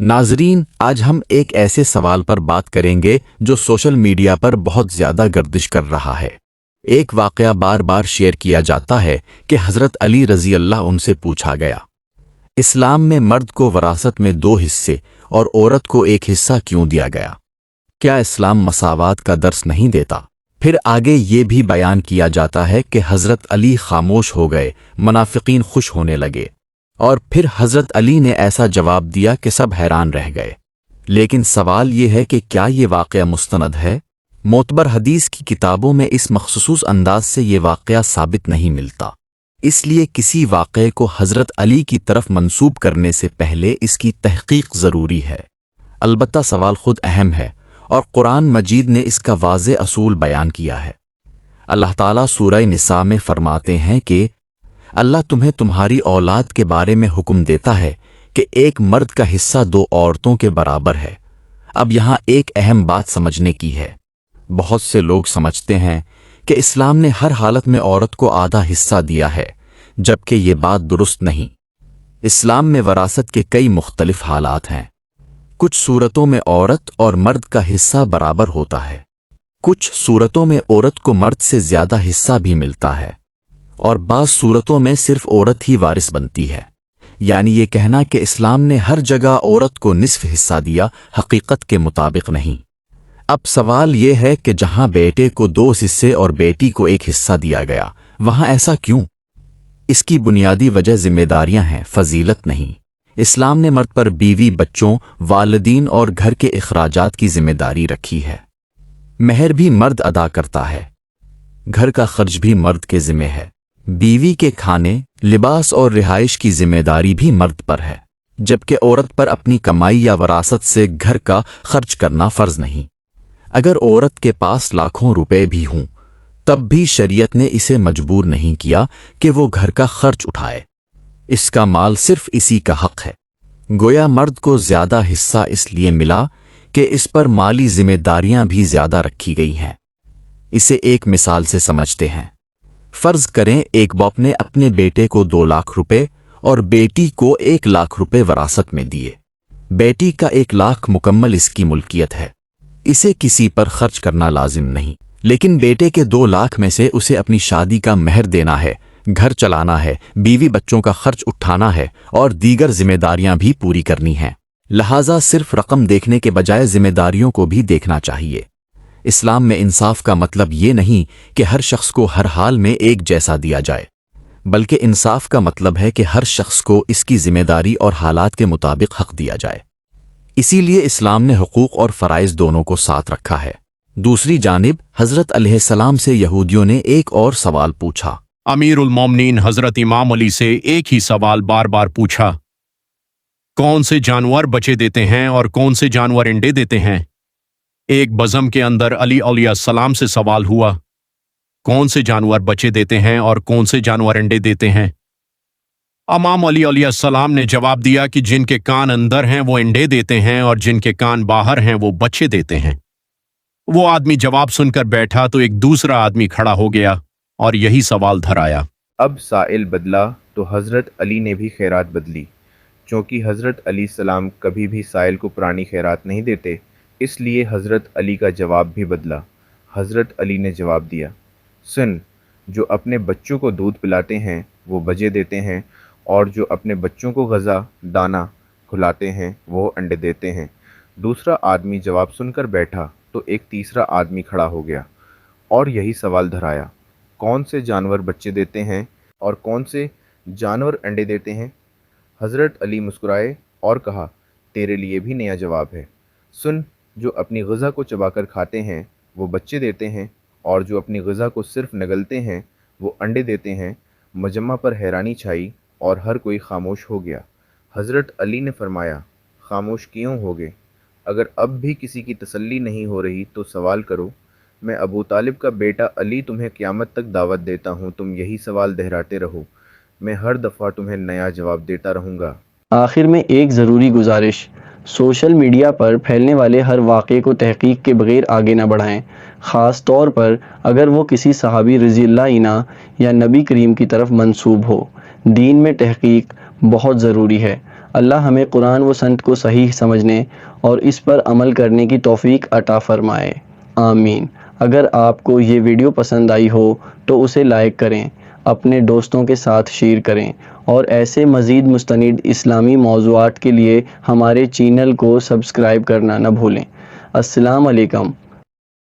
नाजरीन, आज हम एक ऐसे सवाल पर बात करेंगे जो सोशल मीडिया पर बहुत ज़्यादा गर्दिश कर रहा है। एक वाक़या बार बार शेयर किया जाता है कि हज़रत अली रज़ी अल्लाह उनसे पूछा गया, इस्लाम में मर्द को वरासत में 2 हिस्से और औरत को 1 हिस्सा क्यों दिया गया? क्या इस्लाम मसावात का दर्स नहीं देता? फिर आगे ये भी बयान किया जाता है कि हज़रत अली खामोश हो गए, मुनाफिकीन खुश होने लगे, और फिर हज़रत अली ने ऐसा जवाब दिया कि सब हैरान रह गए। लेकिन सवाल ये है कि क्या ये वाक़या मुस्तनद है? मोतबर हदीस की किताबों में इस मखसूस अंदाज से ये वाक़या साबित नहीं मिलता। इसलिए किसी वाक़े को हज़रत अली की तरफ मंसूब करने से पहले इसकी तहक़ीक़ ज़रूरी है। अलबत्ता सवाल खुद अहम है और कुरान मजीद ने इसका वाज़े असूल बयान किया है। अल्लाह ताला सूरह निसा में फरमाते हैं कि अल्लाह तुम्हें तुम्हारी औलाद के बारे में हुक्म देता है कि एक मर्द का हिस्सा 2 औरतों के बराबर है। अब यहाँ एक अहम बात समझने की है। बहुत से लोग समझते हैं कि इस्लाम ने हर हालत में औरत को आधा हिस्सा दिया है, जबकि ये बात दुरुस्त नहीं। इस्लाम में वरासत के कई मुख्तलिफ हालात हैं। कुछ सूरतों में औरत और मर्द का हिस्सा बराबर होता है, कुछ सूरतों में औरत को मर्द से ज़्यादा हिस्सा भी मिलता है, और बाज़ सूरतों में सिर्फ औरत ही वारिस बनती है। यानी ये कहना कि इस्लाम ने हर जगह औरत को निस्फ हिस्सा दिया, हकीकत के मुताबिक नहीं। अब सवाल ये है कि जहां बेटे को 2 हिस्से और बेटी को 1 हिस्सा दिया गया, वहां ऐसा क्यों? इसकी बुनियादी वजह जिम्मेदारियां हैं, फजीलत नहीं। इस्लाम ने मर्द पर बीवी, बच्चों, वालिदीन और घर के अखराजात की जिम्मेदारी रखी है। महर भी मर्द अदा करता है, घर का खर्च भी मर्द के ज़िम्मे है, बीवी के खाने, लिबास और रिहाइश की जिम्मेदारी भी मर्द पर है, जबकि औरत पर अपनी कमाई या वरासत से घर का खर्च करना फ़र्ज नहीं। अगर औरत के पास लाखों रुपए भी हों, तब भी शरीयत ने इसे मजबूर नहीं किया कि वो घर का खर्च उठाए। इसका माल सिर्फ इसी का हक है। गोया मर्द को ज़्यादा हिस्सा इसलिए मिला कि इस पर माली जिम्मेदारियां भी ज़्यादा रखी गई हैं। इसे एक मिसाल से समझते हैं। फ़र्ज़ करें एक बाप ने अपने बेटे को 2 लाख रुपए और बेटी को 1 लाख रुपए वरासत में दिए। बेटी का 1 लाख मुकम्मल इसकी मुल्कियत है, इसे किसी पर खर्च करना लाजिम नहीं। लेकिन बेटे के 2 लाख में से उसे अपनी शादी का महर देना है, घर चलाना है, बीवी बच्चों का खर्च उठाना है और दीगर जिम्मेदारियां भी पूरी करनी हैं। लिहाजा सिर्फ रकम देखने के बजाय जिम्मेदारियों को भी देखना चाहिए। इस्लाम में इंसाफ का मतलब ये नहीं कि हर शख्स को हर हाल में एक जैसा दिया जाए, बल्कि इंसाफ का मतलब है कि हर शख्स को इसकी जिम्मेदारी और हालात के मुताबिक हक दिया जाए। इसीलिए इस्लाम ने हुकूक और फ़राइज़ दोनों को साथ रखा है। दूसरी जानिब हज़रत अलैहिस्सलाम से यहूदियों ने एक और सवाल पूछा। अमीरुल मोमिनीन हज़रत इमाम अली से एक ही सवाल बार बार पूछा, कौन से जानवर बच्चे देते हैं और कौन से जानवर अंडे देते हैं? एक बज़म के अंदर अली अलैहिस्सलाम से सवाल हुआ, कौन से जानवर बच्चे देते हैं और कौन से जानवर अंडे देते हैं? इमाम अली अलैहिस्सलाम ने जवाब दिया कि जिनके कान अंदर हैं वो अंडे देते हैं और जिनके कान बाहर हैं वो बच्चे देते हैं। वो आदमी जवाब सुनकर बैठा तो एक दूसरा आदमी खड़ा हो गया और यही सवाल धराया। अब साइल बदला तो हज़रत अली ने भी खैरात बदली। चूँकि हज़रत अली सलाम कभी भी साइल को पुरानी खैरात नहीं देते, इसलिए हज़रत अली का जवाब भी बदला। हज़रत अली ने जवाब दिया, सुन, जो अपने बच्चों को दूध पिलाते हैं वो बजे देते हैं, और जो अपने बच्चों को गज़ा दाना खिलाते हैं वो अंडे देते हैं। दूसरा आदमी जवाब सुनकर बैठा तो एक तीसरा आदमी खड़ा हो गया और यही सवाल धराया, कौन से जानवर बच्चे देते हैं और कौन से जानवर अंडे देते हैं? हज़रत अली मुस्कुराए और कहा, तेरे लिए भी नया जवाब है। सुन, जो अपनी ग़िज़ा को चबाकर खाते हैं वो बच्चे देते हैं, और जो अपनी ग़िज़ा को सिर्फ नगलते हैं वो अंडे देते हैं। मजमा पर हैरानी छाई और हर कोई खामोश हो गया। हज़रत अली ने फरमाया, खामोश क्यों होगे? अगर अब भी किसी की तसल्ली नहीं हो रही तो सवाल करो। मैं अबू तालिब का बेटा अली तुम्हें क़यामत तक दावत देता हूँ, तुम यही सवाल दोहराते रहो, मैं हर दफ़ा तुम्हें नया जवाब देता रहूँगा। आखिर में एक ज़रूरी गुजारिश, सोशल मीडिया पर फैलने वाले हर वाक़े को तहक़ीक़ के बग़ैर आगे न बढ़ाएं, ख़ास तौर पर अगर वो किसी सहाबी रज़ियल्लाहु अन्हु या नबी करीम की तरफ मंसूब हो। दीन में तहक़ीक़ बहुत ज़रूरी है। اللہ ہمیں قرآن و سنت کو صحیح سمجھنے اور اس پر عمل کرنے کی توفیق عطا فرمائے، آمین۔ اگر آپ کو یہ ویڈیو پسند آئی ہو تو اسے لائک کریں، اپنے دوستوں کے ساتھ شیئر کریں، اور ایسے مزید مستند اسلامی موضوعات کے لیے ہمارے چینل کو سبسکرائب کرنا نہ بھولیں۔ السلام علیکم